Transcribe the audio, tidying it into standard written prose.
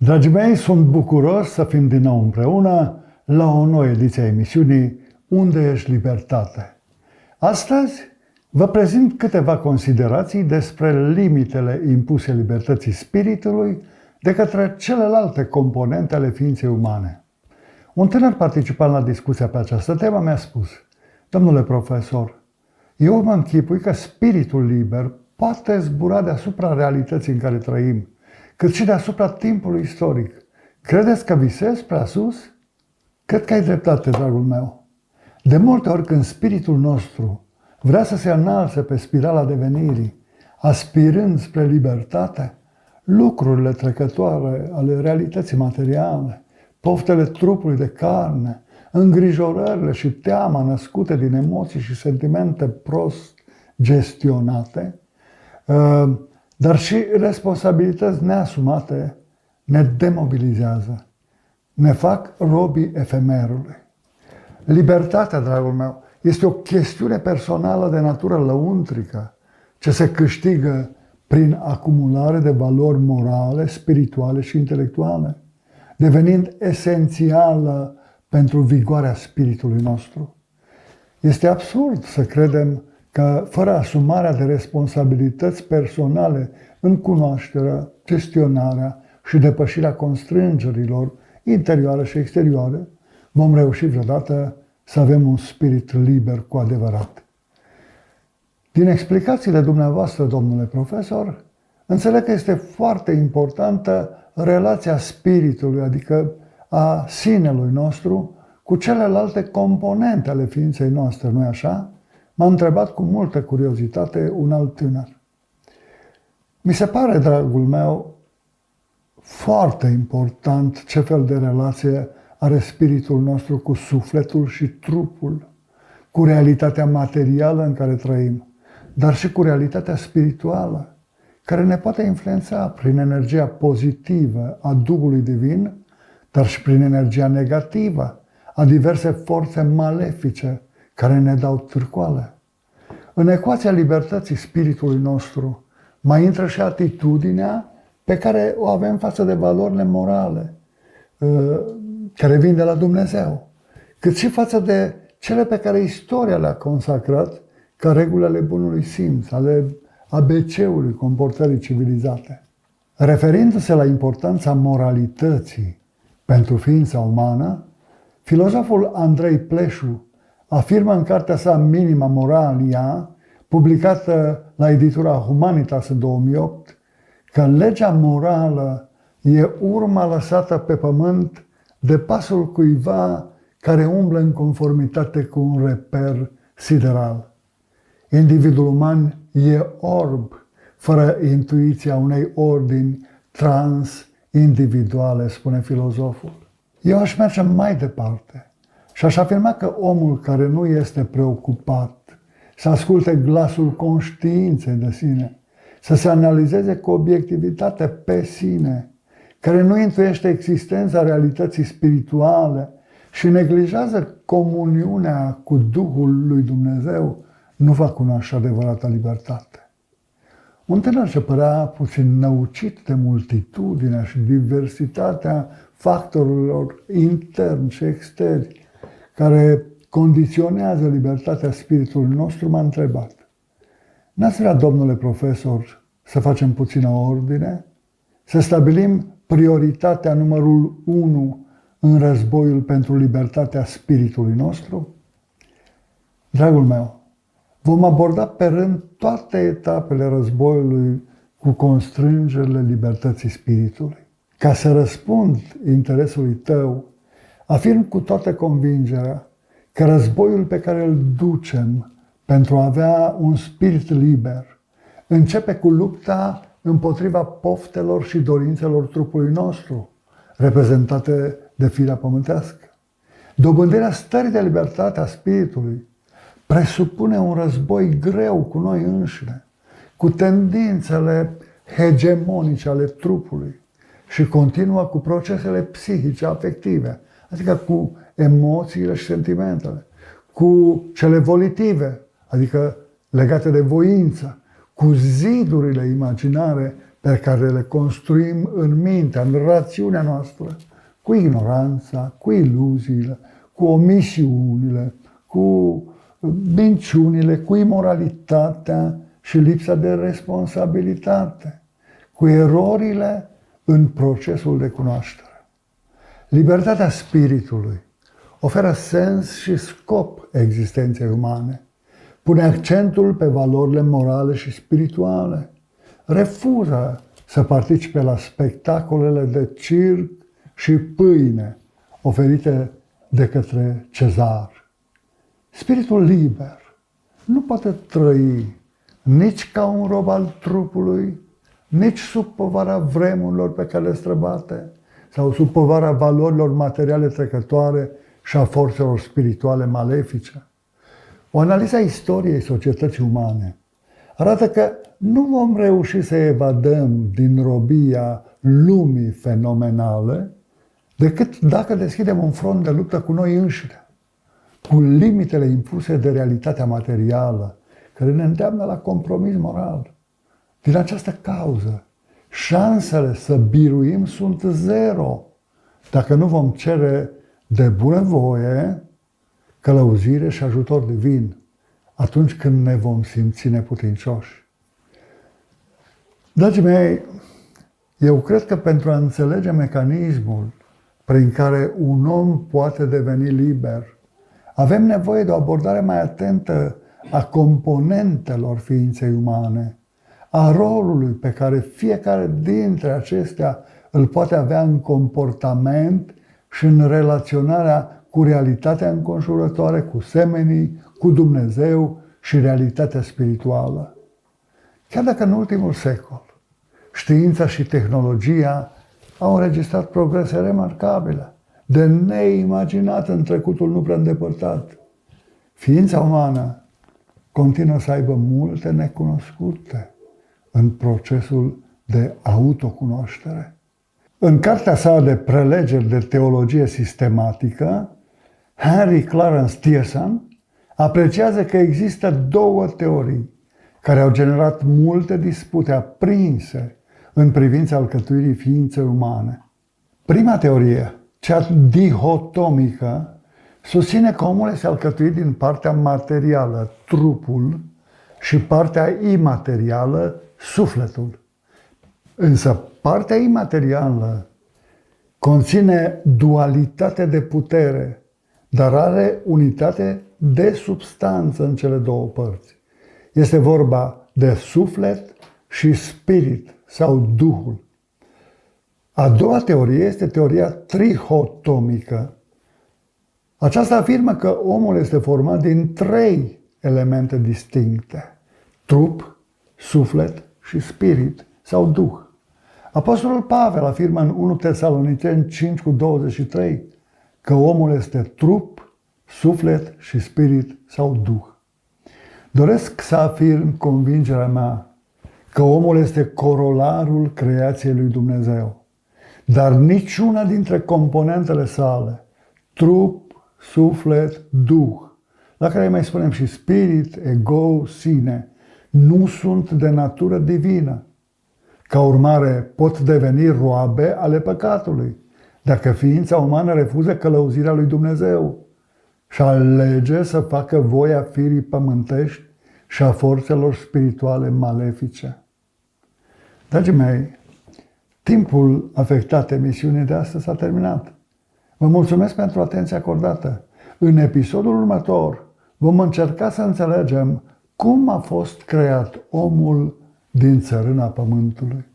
Dragii mei, sunt bucuros să fim din nou împreună la o nouă ediție a emisiunii Unde ești libertate? Astăzi vă prezint câteva considerații despre limitele impuse libertății spiritului de către celelalte componente ale ființei umane. Un tânăr participant la discuția pe această temă mi-a spus: domnule profesor, eu mă închipui că spiritul liber poate zbura deasupra realității în care trăim, cât și deasupra timpului istoric. Credeți că visez prea sus? Cred că ai dreptate, dragul meu. De multe ori când spiritul nostru vrea să se înalțe pe spirala devenirii, aspirând spre libertate, lucrurile trecătoare ale realității materiale, poftele trupului de carne, îngrijorările și teama născute din emoții și sentimente prost gestionate, dar și responsabilități neasumate, ne demobilizează, ne fac robii efemerului. Libertatea, dragul meu, este o chestiune personală de natură lăuntrică, ce se câștigă prin acumulare de valori morale, spirituale și intelectuale, devenind esențială pentru vigoarea spiritului nostru. Este absurd să credem că fără asumarea de responsabilități personale în cunoașterea, gestionarea și depășirea constrângerilor interioare și exterioare, vom reuși vreodată să avem un spirit liber cu adevărat. Din explicațiile dumneavoastră, domnule profesor, înțeleg că este foarte importantă relația spiritului, adică a sinelui nostru, cu celelalte componente ale ființei noastre, nu-i așa? M-a întrebat cu multă curiozitate un alt tânăr. Mi se pare, dragul meu, foarte important ce fel de relație are spiritul nostru cu sufletul și trupul, cu realitatea materială în care trăim, dar și cu realitatea spirituală, care ne poate influența prin energia pozitivă a Duhului Divin, dar și prin energia negativă a diverse forțe malefice care ne dau târcoale. În ecuația libertății spiritului nostru mai intră și atitudinea pe care o avem față de valorile morale, care vin de la Dumnezeu, cât și față de cele pe care istoria le-a consacrat ca reguli ale bunului simț, ale ABC-ului comportării civilizate. Referindu-se la importanța moralității pentru ființa umană, filozoful Andrei Pleșu afirmă în cartea sa Minima Moralia, publicată la editura Humanitas în 2008, că legea morală e urma lăsată pe pământ de pasul cuiva care umblă în conformitate cu un reper sideral. Individul uman e orb, fără intuiția unei ordini trans-individuale, spune filozoful. Eu aș merge mai departe și aș afirma că omul care nu este preocupat să asculte glasul conștiinței de sine, să se analizeze cu obiectivitate pe sine, care nu intuiește existența realității spirituale și neglijează comuniunea cu Duhul lui Dumnezeu, nu va cunoaște adevărata libertate. Un tânăr ce părea puțin năucit de multitudinea și diversitatea factorilor interni și externi care condiționează libertatea spiritului nostru, m-a întrebat: n-ați vrea, domnule profesor, să facem puțină ordine? Să stabilim prioritatea numărul 1 în războiul pentru libertatea spiritului nostru? Dragul meu, vom aborda pe rând toate etapele războiului cu constrângerile libertății spiritului. Ca să răspund interesului tău, afirm cu toată convingerea că războiul pe care îl ducem pentru a avea un spirit liber începe cu lupta împotriva poftelor și dorințelor trupului nostru, reprezentate de firea pământească. Dobândirea stării de libertate a spiritului presupune un război greu cu noi înșine, cu tendințele hegemonice ale trupului și continuă cu procesele psihice afective, adică cu emoțiile și sentimentele, cu cele volitive, adică legate de voință, cu zidurile imaginare pe care le construim în mintea, în rațiunea noastră, cu ignoranța, cu iluziile, cu omisiunile, cu minciunile, cu imoralitatea și lipsa de responsabilitate, cu erorile în procesul de cunoaștere. Libertatea spiritului oferă sens și scop existenței umane, pune accentul pe valorile morale și spirituale, refuză să participe la spectacolele de circ și pâine oferite de către cezar. Spiritul liber nu poate trăi nici ca un rob al trupului, nici sub povara vremurilor pe care le străbate, sau sub povara valorilor materiale trecătoare și a forțelor spirituale malefice. O analiză a istoriei societății umane arată că nu vom reuși să evadăm din robia lumii fenomenale decât dacă deschidem un front de luptă cu noi înșine, cu limitele impuse de realitatea materială, care ne îndeamnă la compromis moral. Din această cauză, șansele să biruim sunt zero dacă nu vom cere de bunăvoie călăuzire și ajutor divin atunci când ne vom simți neputincioși. Dragii mei, eu cred că pentru a înțelege mecanismul prin care un om poate deveni liber, avem nevoie de o abordare mai atentă a componentelor ființei umane, a rolului pe care fiecare dintre acestea îl poate avea în comportament și în relaționarea cu realitatea înconjurătoare, cu semenii, cu Dumnezeu și realitatea spirituală. Chiar dacă în ultimul secol știința și tehnologia au înregistrat progrese remarcabile, de neimaginat în trecutul nu prea îndepărtat, ființa umană continuă să aibă multe necunoscute în procesul de autocunoaștere. În cartea sa de prelegeri de teologie sistematică, Henry Clarence Tierson apreciază că există două teorii care au generat multe dispute aprinse în privința alcătuirii ființei umane. Prima teorie, cea dihotomică, susține că omul este alcătuit din partea materială, trupul, și partea imaterială, sufletul. Însă partea imaterială conține dualitate de putere, dar are unitate de substanță în cele două părți. Este vorba de suflet și spirit sau Duhul. A doua teorie este teoria trihotomică. Aceasta afirmă că omul este format din trei elemente distincte: trup, suflet și spirit sau Duh. Apostolul Pavel afirmă în 1 Tesaloniceni 5:23 că omul este trup, suflet și spirit sau Duh. Doresc să afirm convingerea mea că omul este corolarul creației lui Dumnezeu, dar niciuna dintre componentele sale, trup, suflet, Duh, la care mai spunem și spirit, ego, sine, nu sunt de natură divină. Ca urmare, pot deveni roabe ale păcatului, dacă ființa umană refuză călăuzirea lui Dumnezeu și alege să facă voia firii pământești și a forțelor spirituale malefice. Dragii mei, timpul afectat emisiunii de astăzi s-a terminat. Vă mulțumesc pentru atenția acordată. În episodul următor vom încerca să înțelegem cum a fost creat omul din țărâna pământului.